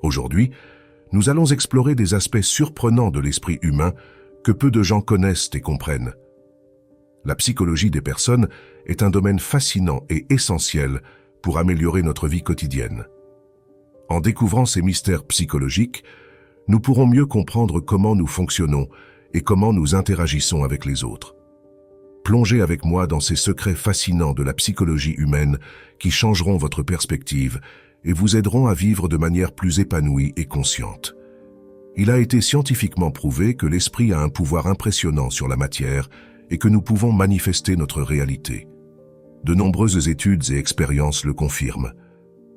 Aujourd'hui, nous allons explorer des aspects surprenants de l'esprit humain que peu de gens connaissent et comprennent. La psychologie des personnes est un domaine fascinant et essentiel pour améliorer notre vie quotidienne. En découvrant ces mystères psychologiques, nous pourrons mieux comprendre comment nous fonctionnons et comment nous interagissons avec les autres. Plongez avec moi dans ces secrets fascinants de la psychologie humaine qui changeront votre perspective et vous aideront à vivre de manière plus épanouie et consciente. Il a été scientifiquement prouvé que l'esprit a un pouvoir impressionnant sur la matière et que nous pouvons manifester notre réalité. De nombreuses études et expériences le confirment.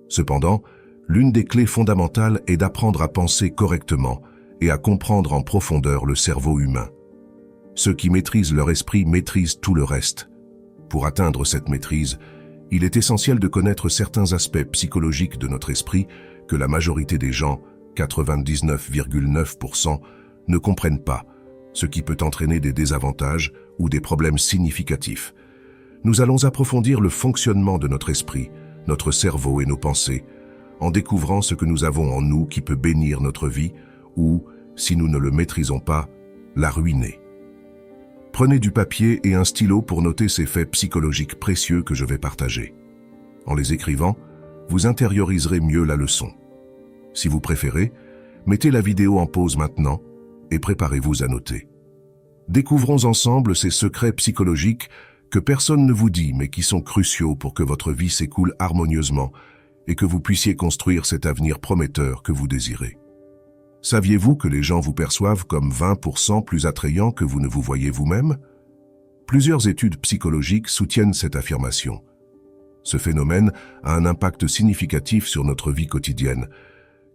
Cependant, l'une des clés fondamentales est d'apprendre à penser correctement et à comprendre en profondeur le cerveau humain. Ceux qui maîtrisent leur esprit maîtrisent tout le reste. Pour atteindre cette maîtrise, il est essentiel de connaître certains aspects psychologiques de notre esprit que la majorité des gens, 99,9%, ne comprennent pas, ce qui peut entraîner des désavantages ou des problèmes significatifs. Nous allons approfondir le fonctionnement de notre esprit, notre cerveau et nos pensées, en découvrant ce que nous avons en nous qui peut bénir notre vie ou, si nous ne le maîtrisons pas, la ruiner. Prenez du papier et un stylo pour noter ces faits psychologiques précieux que je vais partager. En les écrivant, vous intérioriserez mieux la leçon. Si vous préférez, mettez la vidéo en pause maintenant et préparez-vous à noter. Découvrons ensemble ces secrets psychologiques que personne ne vous dit mais qui sont cruciaux pour que votre vie s'écoule harmonieusement et que vous puissiez construire cet avenir prometteur que vous désirez. Saviez-vous que les gens vous perçoivent comme 20% plus attrayants que vous ne vous voyez vous-même? Plusieurs études psychologiques soutiennent cette affirmation. Ce phénomène a un impact significatif sur notre vie quotidienne,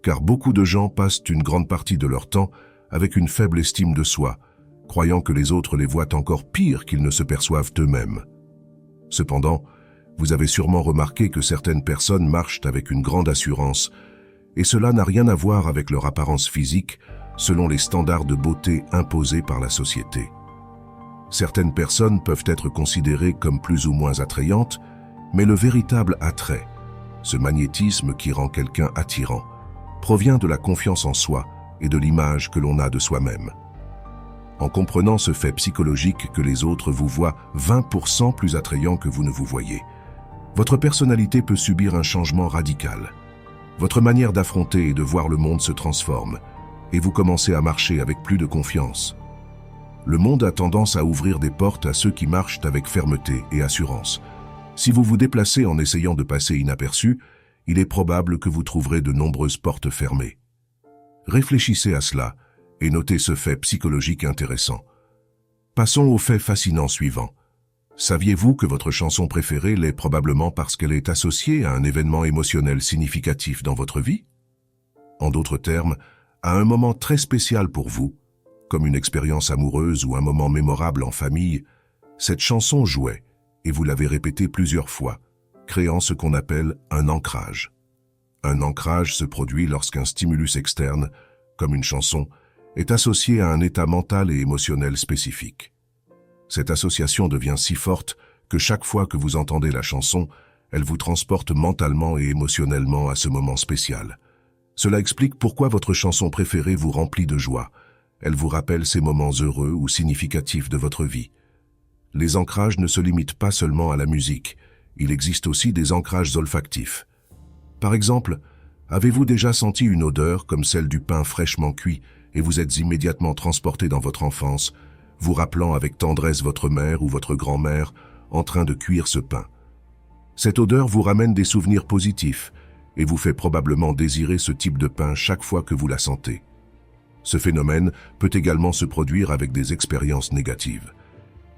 car beaucoup de gens passent une grande partie de leur temps avec une faible estime de soi, croyant que les autres les voient encore pire qu'ils ne se perçoivent eux-mêmes. Cependant, vous avez sûrement remarqué que certaines personnes marchent avec une grande assurance, et cela n'a rien à voir avec leur apparence physique selon les standards de beauté imposés par la société. Certaines personnes peuvent être considérées comme plus ou moins attrayantes, mais le véritable attrait, ce magnétisme qui rend quelqu'un attirant, provient de la confiance en soi et de l'image que l'on a de soi-même. En comprenant ce fait psychologique que les autres vous voient 20% plus attrayant que vous ne vous voyez, votre personnalité peut subir un changement radical. Votre manière d'affronter et de voir le monde se transforme, et vous commencez à marcher avec plus de confiance. Le monde a tendance à ouvrir des portes à ceux qui marchent avec fermeté et assurance. Si vous vous déplacez en essayant de passer inaperçu, il est probable que vous trouverez de nombreuses portes fermées. Réfléchissez à cela et notez ce fait psychologique intéressant. Passons au fait fascinant suivant. Saviez-vous que votre chanson préférée l'est probablement parce qu'elle est associée à un événement émotionnel significatif dans votre vie? En d'autres termes, à un moment très spécial pour vous, comme une expérience amoureuse ou un moment mémorable en famille, cette chanson jouait et vous l'avez répétée plusieurs fois, créant ce qu'on appelle un ancrage. Un ancrage se produit lorsqu'un stimulus externe, comme une chanson, est associé à un état mental et émotionnel spécifique. Cette association devient si forte que chaque fois que vous entendez la chanson, elle vous transporte mentalement et émotionnellement à ce moment spécial. Cela explique pourquoi votre chanson préférée vous remplit de joie. Elle vous rappelle ces moments heureux ou significatifs de votre vie. Les ancrages ne se limitent pas seulement à la musique, il existe aussi des ancrages olfactifs. Par exemple, avez-vous déjà senti une odeur comme celle du pain fraîchement cuit et vous êtes immédiatement transporté dans votre enfance, vous rappelant avec tendresse votre mère ou votre grand-mère en train de cuire ce pain. Cette odeur vous ramène des souvenirs positifs et vous fait probablement désirer ce type de pain chaque fois que vous la sentez. Ce phénomène peut également se produire avec des expériences négatives.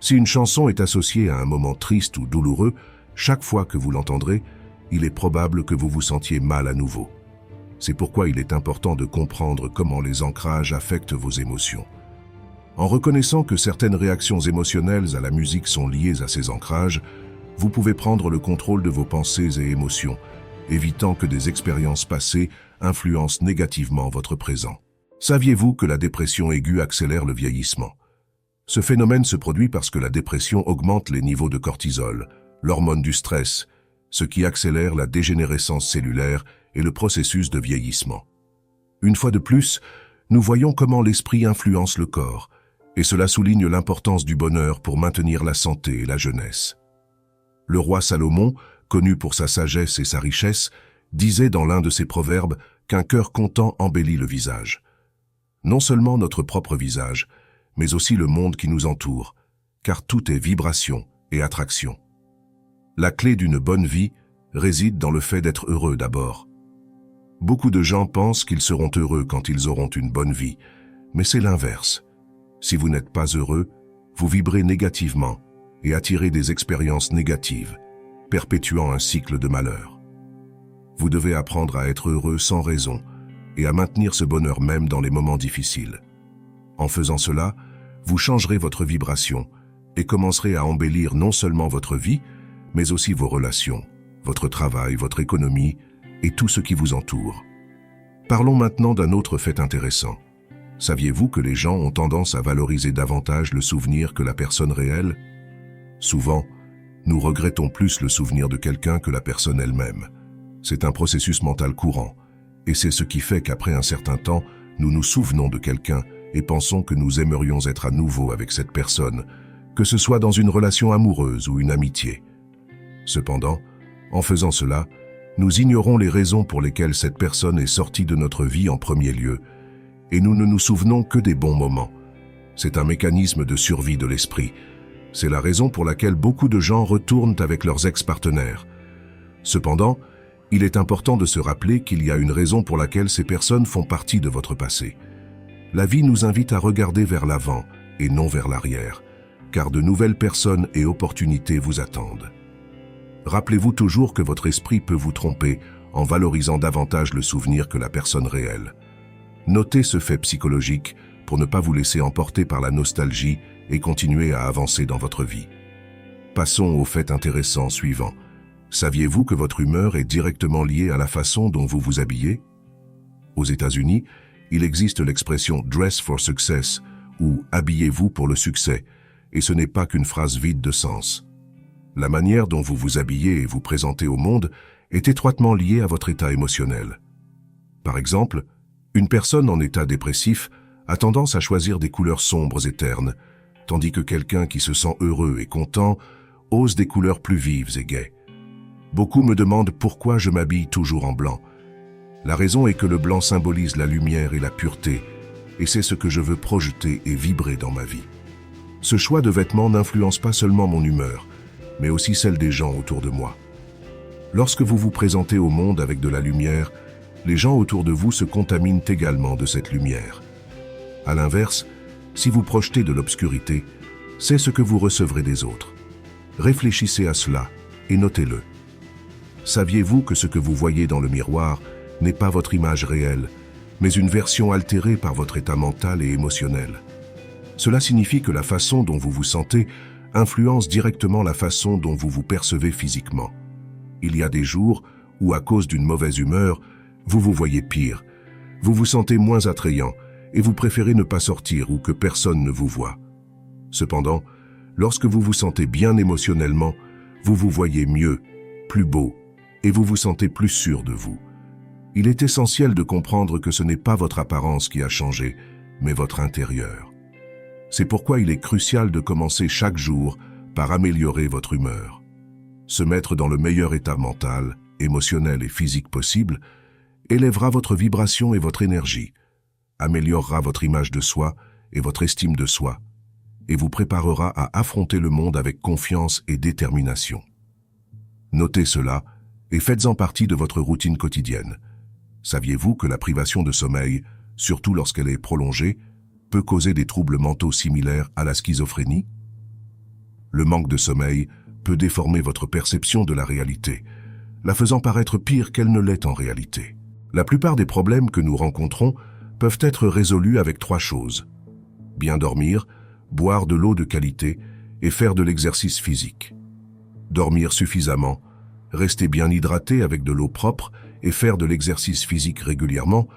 Si une chanson est associée à un moment triste ou douloureux, chaque fois que vous l'entendrez, il est probable que vous vous sentiez mal à nouveau. C'est pourquoi il est important de comprendre comment les ancrages affectent vos émotions. En reconnaissant que certaines réactions émotionnelles à la musique sont liées à ces ancrages, vous pouvez prendre le contrôle de vos pensées et émotions, évitant que des expériences passées influencent négativement votre présent. Saviez-vous que la dépression aiguë accélère le vieillissement? Ce phénomène se produit parce que la dépression augmente les niveaux de cortisol, l'hormone du stress, ce qui accélère la dégénérescence cellulaire et le processus de vieillissement. Une fois de plus, nous voyons comment l'esprit influence le corps, et cela souligne l'importance du bonheur pour maintenir la santé et la jeunesse. Le roi Salomon, connu pour sa sagesse et sa richesse, disait dans l'un de ses proverbes qu'un cœur content embellit le visage. Non seulement notre propre visage, mais aussi le monde qui nous entoure, car tout est vibration et attraction. La clé d'une bonne vie réside dans le fait d'être heureux d'abord. Beaucoup de gens pensent qu'ils seront heureux quand ils auront une bonne vie, mais c'est l'inverse. Si vous n'êtes pas heureux, vous vibrez négativement et attirez des expériences négatives, perpétuant un cycle de malheur. Vous devez apprendre à être heureux sans raison et à maintenir ce bonheur même dans les moments difficiles. En faisant cela, vous changerez votre vibration et commencerez à embellir non seulement votre vie, mais aussi vos relations, votre travail, votre économie et tout ce qui vous entoure. Parlons maintenant d'un autre fait intéressant. Saviez-vous que les gens ont tendance à valoriser davantage le souvenir que la personne réelle? Souvent, nous regrettons plus le souvenir de quelqu'un que la personne elle-même. C'est un processus mental courant, et c'est ce qui fait qu'après un certain temps, nous nous souvenons de quelqu'un et pensons que nous aimerions être à nouveau avec cette personne, que ce soit dans une relation amoureuse ou une amitié. Cependant, en faisant cela, nous ignorons les raisons pour lesquelles cette personne est sortie de notre vie en premier lieu, et nous ne nous souvenons que des bons moments. C'est un mécanisme de survie de l'esprit. C'est la raison pour laquelle beaucoup de gens retournent avec leurs ex-partenaires. Cependant, il est important de se rappeler qu'il y a une raison pour laquelle ces personnes font partie de votre passé. La vie nous invite à regarder vers l'avant et non vers l'arrière, car de nouvelles personnes et opportunités vous attendent. Rappelez-vous toujours que votre esprit peut vous tromper en valorisant davantage le souvenir que la personne réelle. Notez ce fait psychologique pour ne pas vous laisser emporter par la nostalgie et continuer à avancer dans votre vie. Passons au fait intéressant suivant. Saviez-vous que votre humeur est directement liée à la façon dont vous vous habillez? Aux États-Unis, il existe l'expression « dress for success » ou « habillez-vous pour le succès », et ce n'est pas qu'une phrase vide de sens. La manière dont vous vous habillez et vous présentez au monde est étroitement liée à votre état émotionnel. Par exemple, une personne en état dépressif a tendance à choisir des couleurs sombres et ternes, tandis que quelqu'un qui se sent heureux et content ose des couleurs plus vives et gaies. Beaucoup me demandent pourquoi je m'habille toujours en blanc. La raison est que le blanc symbolise la lumière et la pureté, et c'est ce que je veux projeter et vibrer dans ma vie. Ce choix de vêtements n'influence pas seulement mon humeur, mais aussi celle des gens autour de moi. Lorsque vous vous présentez au monde avec de la lumière, les gens autour de vous se contaminent également de cette lumière. À l'inverse, si vous projetez de l'obscurité, c'est ce que vous recevrez des autres. Réfléchissez à cela et notez-le. Saviez-vous que ce que vous voyez dans le miroir n'est pas votre image réelle, mais une version altérée par votre état mental et émotionnel? Cela signifie que la façon dont vous vous sentez influence directement la façon dont vous vous percevez physiquement. Il y a des jours où, à cause d'une mauvaise humeur, vous vous voyez pire, vous vous sentez moins attrayant et vous préférez ne pas sortir ou que personne ne vous voie. Cependant, lorsque vous vous sentez bien émotionnellement, vous vous voyez mieux, plus beau, et vous vous sentez plus sûr de vous. Il est essentiel de comprendre que ce n'est pas votre apparence qui a changé, mais votre intérieur. C'est pourquoi il est crucial de commencer chaque jour par améliorer votre humeur. Se mettre dans le meilleur état mental, émotionnel et physique possible élèvera votre vibration et votre énergie, améliorera votre image de soi et votre estime de soi, et vous préparera à affronter le monde avec confiance et détermination. Notez cela et faites-en partie de votre routine quotidienne. Saviez-vous que la privation de sommeil, surtout lorsqu'elle est prolongée, peut causer des troubles mentaux similaires à la schizophrénie? Le manque de sommeil peut déformer votre perception de la réalité, la faisant paraître pire qu'elle ne l'est en réalité. La plupart des problèmes que nous rencontrons peuvent être résolus avec 3 choses. Bien dormir, boire de l'eau de qualité et faire de l'exercice physique. Dormir suffisamment, rester bien hydraté avec de l'eau propre et faire de l'exercice physique régulièrement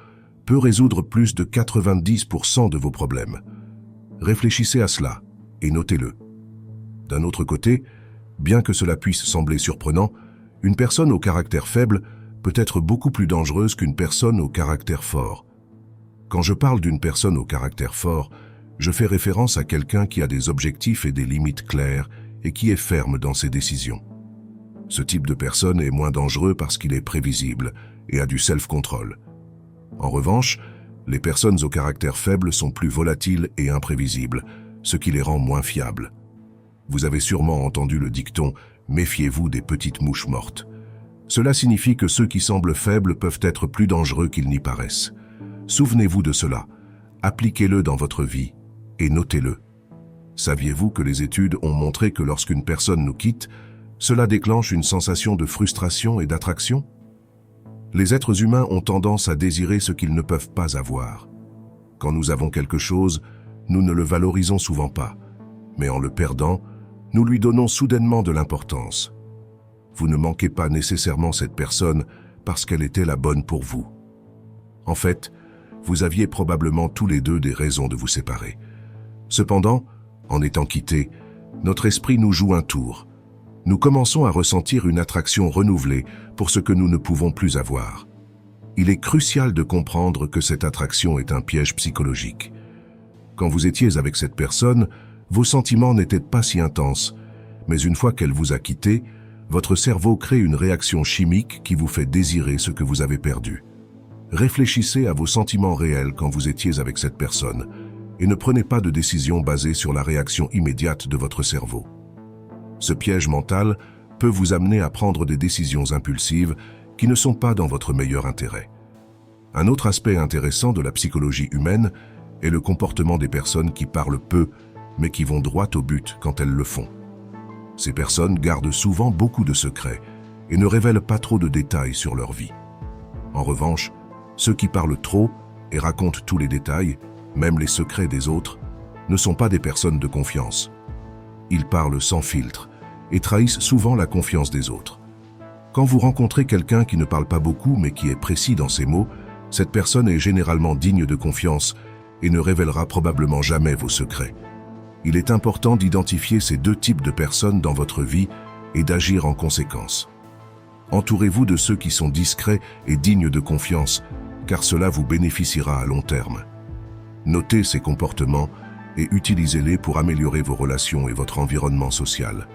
peut résoudre plus de 90% de vos problèmes. Réfléchissez à cela et notez-le. D'un autre côté, bien que cela puisse sembler surprenant, une personne au caractère faible peut être beaucoup plus dangereuse qu'une personne au caractère fort. Quand je parle d'une personne au caractère fort, je fais référence à quelqu'un qui a des objectifs et des limites claires et qui est ferme dans ses décisions. Ce type de personne est moins dangereux parce qu'il est prévisible et a du self-control. En revanche, les personnes au caractère faible sont plus volatiles et imprévisibles, ce qui les rend moins fiables. Vous avez sûrement entendu le dicton « Méfiez-vous des petites mouches mortes ». Cela signifie que ceux qui semblent faibles peuvent être plus dangereux qu'ils n'y paraissent. Souvenez-vous de cela, appliquez-le dans votre vie et notez-le. Saviez-vous que les études ont montré que lorsqu'une personne nous quitte, cela déclenche une sensation de frustration et d'attraction? Les êtres humains ont tendance à désirer ce qu'ils ne peuvent pas avoir. Quand nous avons quelque chose, nous ne le valorisons souvent pas, mais en le perdant, nous lui donnons soudainement de l'importance. Vous ne manquez pas nécessairement cette personne parce qu'elle était la bonne pour vous. En fait, vous aviez probablement tous les deux des raisons de vous séparer. Cependant, en étant quittés, notre esprit nous joue un tour. Nous commençons à ressentir une attraction renouvelée pour ce que nous ne pouvons plus avoir. Il est crucial de comprendre que cette attraction est un piège psychologique. Quand vous étiez avec cette personne, vos sentiments n'étaient pas si intenses, mais une fois qu'elle vous a quitté, votre cerveau crée une réaction chimique qui vous fait désirer ce que vous avez perdu. Réfléchissez à vos sentiments réels quand vous étiez avec cette personne et ne prenez pas de décision basée sur la réaction immédiate de votre cerveau. Ce piège mental peut vous amener à prendre des décisions impulsives qui ne sont pas dans votre meilleur intérêt. Un autre aspect intéressant de la psychologie humaine est le comportement des personnes qui parlent peu, mais qui vont droit au but quand elles le font. Ces personnes gardent souvent beaucoup de secrets et ne révèlent pas trop de détails sur leur vie. En revanche, ceux qui parlent trop et racontent tous les détails, même les secrets des autres, ne sont pas des personnes de confiance. Ils parlent sans filtre et trahissent souvent la confiance des autres. Quand vous rencontrez quelqu'un qui ne parle pas beaucoup mais qui est précis dans ses mots, cette personne est généralement digne de confiance et ne révélera probablement jamais vos secrets. Il est important d'identifier ces deux types de personnes dans votre vie et d'agir en conséquence. Entourez-vous de ceux qui sont discrets et dignes de confiance, car cela vous bénéficiera à long terme. Notez ces comportements et utilisez-les pour améliorer vos relations et votre environnement social.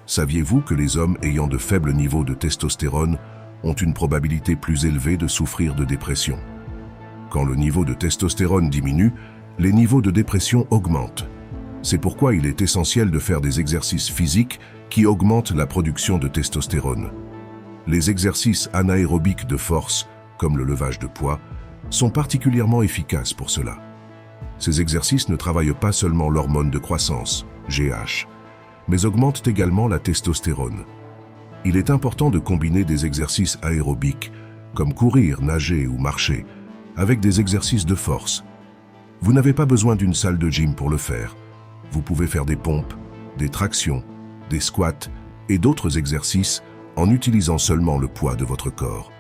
Saviez-vous que les hommes ayant de faibles niveaux de testostérone ont une probabilité plus élevée de souffrir de dépression? Quand le niveau de testostérone diminue, les niveaux de dépression augmentent. C'est pourquoi il est essentiel de faire des exercices physiques qui augmentent la production de testostérone. Les exercices anaérobiques de force, comme le levage de poids, sont particulièrement efficaces pour cela. Ces exercices ne travaillent pas seulement l'hormone de croissance, GH, mais augmentent également la testostérone. Il est important de combiner des exercices aérobiques, comme courir, nager ou marcher, avec des exercices de force. Vous n'avez pas besoin d'une salle de gym pour le faire. Vous pouvez faire des pompes, des tractions, des squats et d'autres exercices en utilisant seulement le poids de votre corps.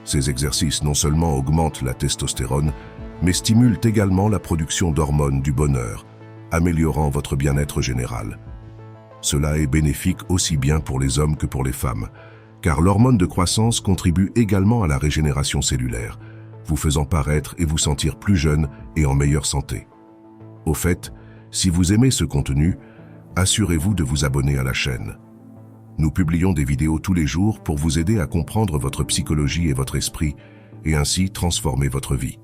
Ces exercices non seulement augmentent la testostérone, mais stimulent également la production d'hormones du bonheur, améliorant votre bien-être général. Cela est bénéfique aussi bien pour les hommes que pour les femmes, car l'hormone de croissance contribue également à la régénération cellulaire, vous faisant paraître et vous sentir plus jeune et en meilleure santé. Au fait, si vous aimez ce contenu, assurez-vous de vous abonner à la chaîne. Nous publions des vidéos tous les jours pour vous aider à comprendre votre psychologie et votre esprit, et ainsi transformer votre vie.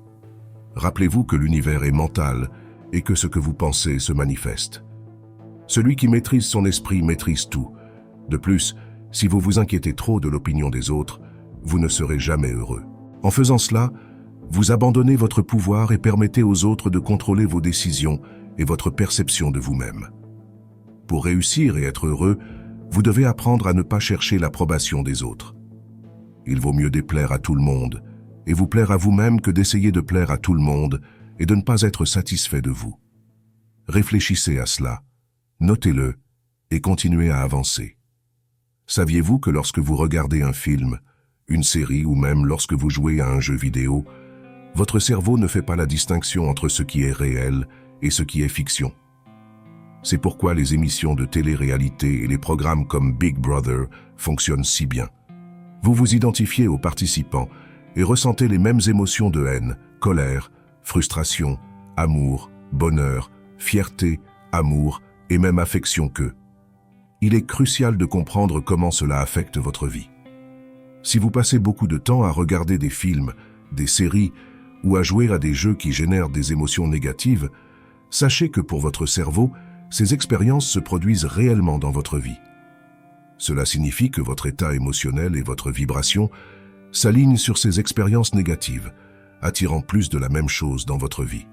Rappelez-vous que l'univers est mental et que ce que vous pensez se manifeste. Celui qui maîtrise son esprit maîtrise tout. De plus, si vous vous inquiétez trop de l'opinion des autres, vous ne serez jamais heureux. En faisant cela, vous abandonnez votre pouvoir et permettez aux autres de contrôler vos décisions et votre perception de vous-même. Pour réussir et être heureux, vous devez apprendre à ne pas chercher l'approbation des autres. Il vaut mieux déplaire à tout le monde et vous plaire à vous-même que d'essayer de plaire à tout le monde et de ne pas être satisfait de vous. Réfléchissez à cela, notez-le et continuez à avancer. Saviez-vous que lorsque vous regardez un film, une série ou même lorsque vous jouez à un jeu vidéo, votre cerveau ne fait pas la distinction entre ce qui est réel et ce qui est fiction? C'est pourquoi les émissions de télé-réalité et les programmes comme Big Brother fonctionnent si bien. Vous vous identifiez aux participants et ressentez les mêmes émotions de haine, colère, frustration, amour, bonheur, fierté, amour et même affection que. Il est crucial de comprendre comment cela affecte votre vie. Si vous passez beaucoup de temps à regarder des films, des séries ou à jouer à des jeux qui génèrent des émotions négatives, sachez que pour votre cerveau, ces expériences se produisent réellement dans votre vie. Cela signifie que votre état émotionnel et votre vibration s'alignent sur ces expériences négatives, attirant plus de la même chose dans votre vie.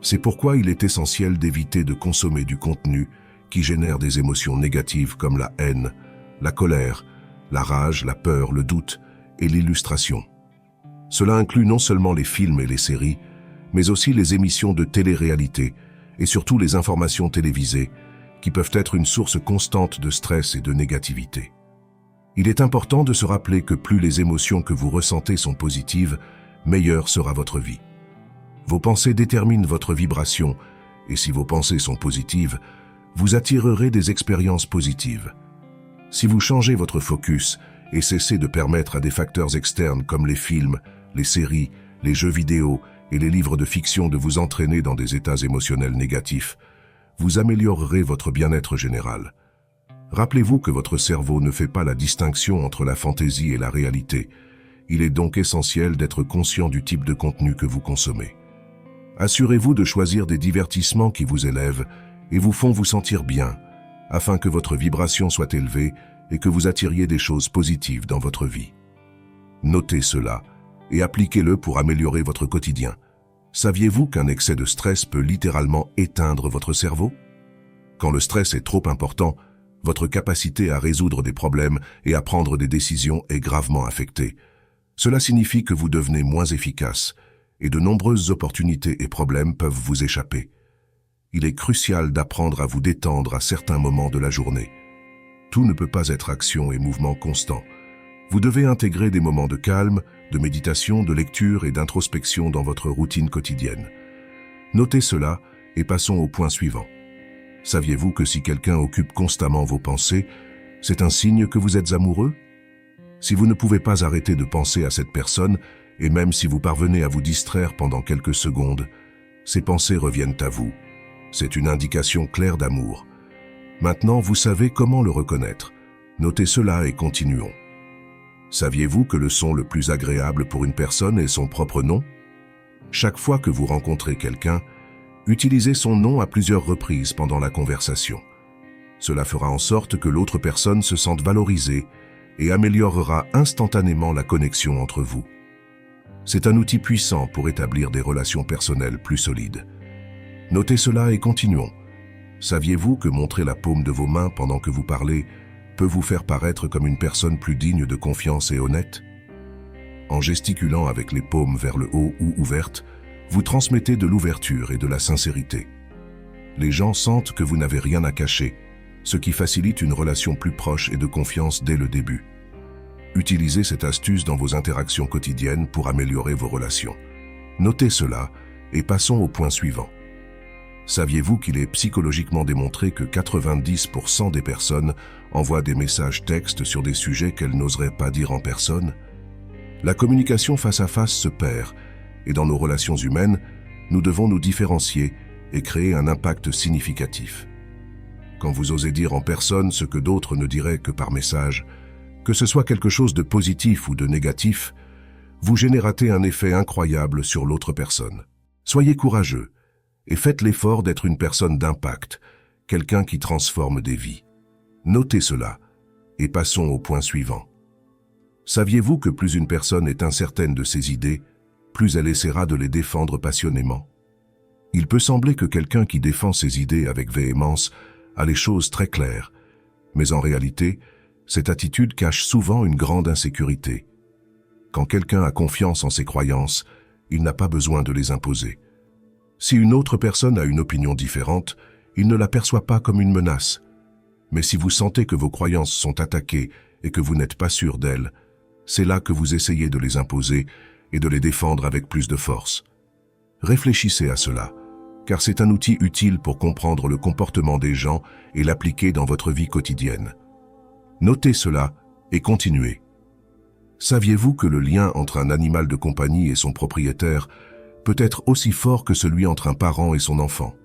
C'est pourquoi il est essentiel d'éviter de consommer du contenu qui génère des émotions négatives comme la haine, la colère, la rage, la peur, le doute et l'illustration. Cela inclut non seulement les films et les séries, mais aussi les émissions de télé-réalité et surtout les informations télévisées qui peuvent être une source constante de stress et de négativité. Il est important de se rappeler que plus les émotions que vous ressentez sont positives, meilleure sera votre vie. Vos pensées déterminent votre vibration et si vos pensées sont positives, vous attirerez des expériences positives. Si vous changez votre focus et cessez de permettre à des facteurs externes comme les films, les séries, les jeux vidéo et les livres de fiction de vous entraîner dans des états émotionnels négatifs, vous améliorerez votre bien-être général. Rappelez-vous que votre cerveau ne fait pas la distinction entre la fantaisie et la réalité. Il est donc essentiel d'être conscient du type de contenu que vous consommez. Assurez-vous de choisir des divertissements qui vous élèvent et vous font vous sentir bien, afin que votre vibration soit élevée et que vous attiriez des choses positives dans votre vie. Notez cela et appliquez-le pour améliorer votre quotidien. Saviez-vous qu'un excès de stress peut littéralement éteindre votre cerveau? Quand le stress est trop important, votre capacité à résoudre des problèmes et à prendre des décisions est gravement affectée. Cela signifie que vous devenez moins efficace et de nombreuses opportunités et problèmes peuvent vous échapper. Il est crucial d'apprendre à vous détendre à certains moments de la journée. Tout ne peut pas être action et mouvement constant. Vous devez intégrer des moments de calme, de méditation, de lecture et d'introspection dans votre routine quotidienne. Notez cela et passons au point suivant. Saviez-vous que si quelqu'un occupe constamment vos pensées, c'est un signe que vous êtes amoureux? Si vous ne pouvez pas arrêter de penser à cette personne, et même si vous parvenez à vous distraire pendant quelques secondes, ces pensées reviennent à vous. C'est une indication claire d'amour. Maintenant, vous savez comment le reconnaître. Notez cela et continuons. Saviez-vous que le son le plus agréable pour une personne est son propre nom? Chaque fois que vous rencontrez quelqu'un, utilisez son nom à plusieurs reprises pendant la conversation. Cela fera en sorte que l'autre personne se sente valorisée et améliorera instantanément la connexion entre vous. C'est un outil puissant pour établir des relations personnelles plus solides. Notez cela et continuons. Saviez-vous que montrer la paume de vos mains pendant que vous parlez peut vous faire paraître comme une personne plus digne de confiance et honnête? En gesticulant avec les paumes vers le haut ou ouvertes, vous transmettez de l'ouverture et de la sincérité. Les gens sentent que vous n'avez rien à cacher, ce qui facilite une relation plus proche et de confiance dès le début. Utilisez cette astuce dans vos interactions quotidiennes pour améliorer vos relations. Notez cela et passons au point suivant. Saviez-vous qu'il est psychologiquement démontré que 90% des personnes envoient des messages textes sur des sujets qu'elles n'oseraient pas dire en personne? La communication face à face se perd, et dans nos relations humaines, nous devons nous différencier et créer un impact significatif. Quand vous osez dire en personne ce que d'autres ne diraient que par message, que ce soit quelque chose de positif ou de négatif, vous générez un effet incroyable sur l'autre personne. Soyez courageux et faites l'effort d'être une personne d'impact, quelqu'un qui transforme des vies. Notez cela et passons au point suivant. Saviez-vous que plus une personne est incertaine de ses idées, plus elle essaiera de les défendre passionnément? Il peut sembler que quelqu'un qui défend ses idées avec véhémence a les choses très claires, mais en réalité, cette attitude cache souvent une grande insécurité. Quand quelqu'un a confiance en ses croyances, il n'a pas besoin de les imposer. Si une autre personne a une opinion différente, il ne la perçoit pas comme une menace. Mais si vous sentez que vos croyances sont attaquées et que vous n'êtes pas sûr d'elles, c'est là que vous essayez de les imposer et de les défendre avec plus de force. Réfléchissez à cela, car c'est un outil utile pour comprendre le comportement des gens et l'appliquer dans votre vie quotidienne. Notez cela et continuez. Saviez-vous que le lien entre un animal de compagnie et son propriétaire peut être aussi fort que celui entre un parent et son enfant.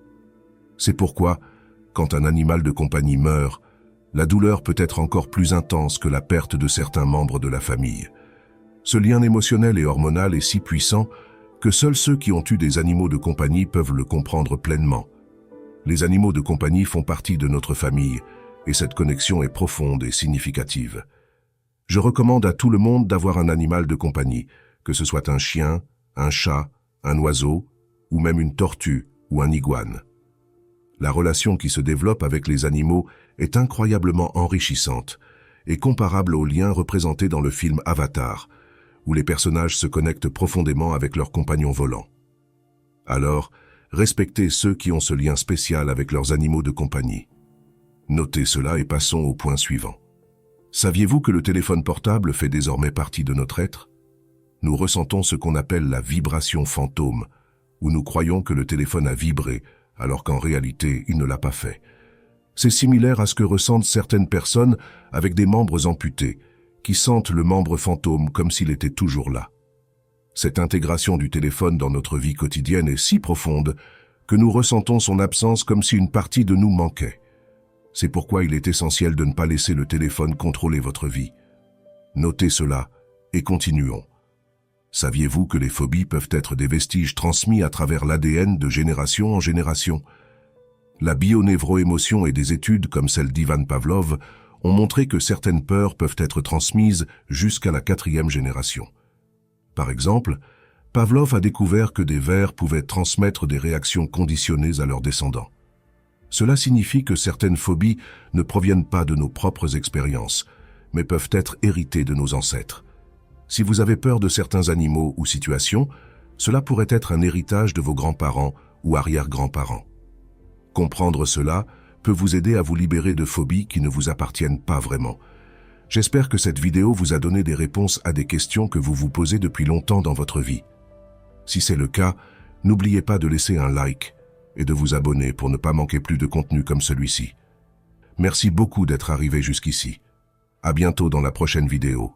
C'est pourquoi, quand un animal de compagnie meurt, la douleur peut être encore plus intense que la perte de certains membres de la famille. Ce lien émotionnel et hormonal est si puissant que seuls ceux qui ont eu des animaux de compagnie peuvent le comprendre pleinement. Les animaux de compagnie font partie de notre famille et cette connexion est profonde et significative. Je recommande à tout le monde d'avoir un animal de compagnie, que ce soit un chien, un chat, un oiseau ou même une tortue ou un iguane. La relation qui se développe avec les animaux est incroyablement enrichissante et comparable au lien représenté dans le film Avatar, où les personnages se connectent profondément avec leurs compagnons volants. Alors, respectez ceux qui ont ce lien spécial avec leurs animaux de compagnie. Notez cela et passons au point suivant. Saviez-vous que le téléphone portable fait désormais partie de notre être? Nous ressentons ce qu'on appelle la vibration fantôme, où nous croyons que le téléphone a vibré, alors qu'en réalité, il ne l'a pas fait. C'est similaire à ce que ressentent certaines personnes avec des membres amputés, qui sentent le membre fantôme comme s'il était toujours là. Cette intégration du téléphone dans notre vie quotidienne est si profonde que nous ressentons son absence comme si une partie de nous manquait. C'est pourquoi il est essentiel de ne pas laisser le téléphone contrôler votre vie. Notez cela et continuons. Saviez-vous que les phobies peuvent être des vestiges transmis à travers l'ADN de génération en génération? La bioneuroémotion et des études comme celle d'Ivan Pavlov ont montré que certaines peurs peuvent être transmises jusqu'à la 4e génération. Par exemple, Pavlov a découvert que des vers pouvaient transmettre des réactions conditionnées à leurs descendants. Cela signifie que certaines phobies ne proviennent pas de nos propres expériences, mais peuvent être héritées de nos ancêtres. Si vous avez peur de certains animaux ou situations, cela pourrait être un héritage de vos grands-parents ou arrière-grands-parents. Comprendre cela peut vous aider à vous libérer de phobies qui ne vous appartiennent pas vraiment. J'espère que cette vidéo vous a donné des réponses à des questions que vous vous posez depuis longtemps dans votre vie. Si c'est le cas, n'oubliez pas de laisser un like et de vous abonner pour ne pas manquer plus de contenu comme celui-ci. Merci beaucoup d'être arrivé jusqu'ici. À bientôt dans la prochaine vidéo.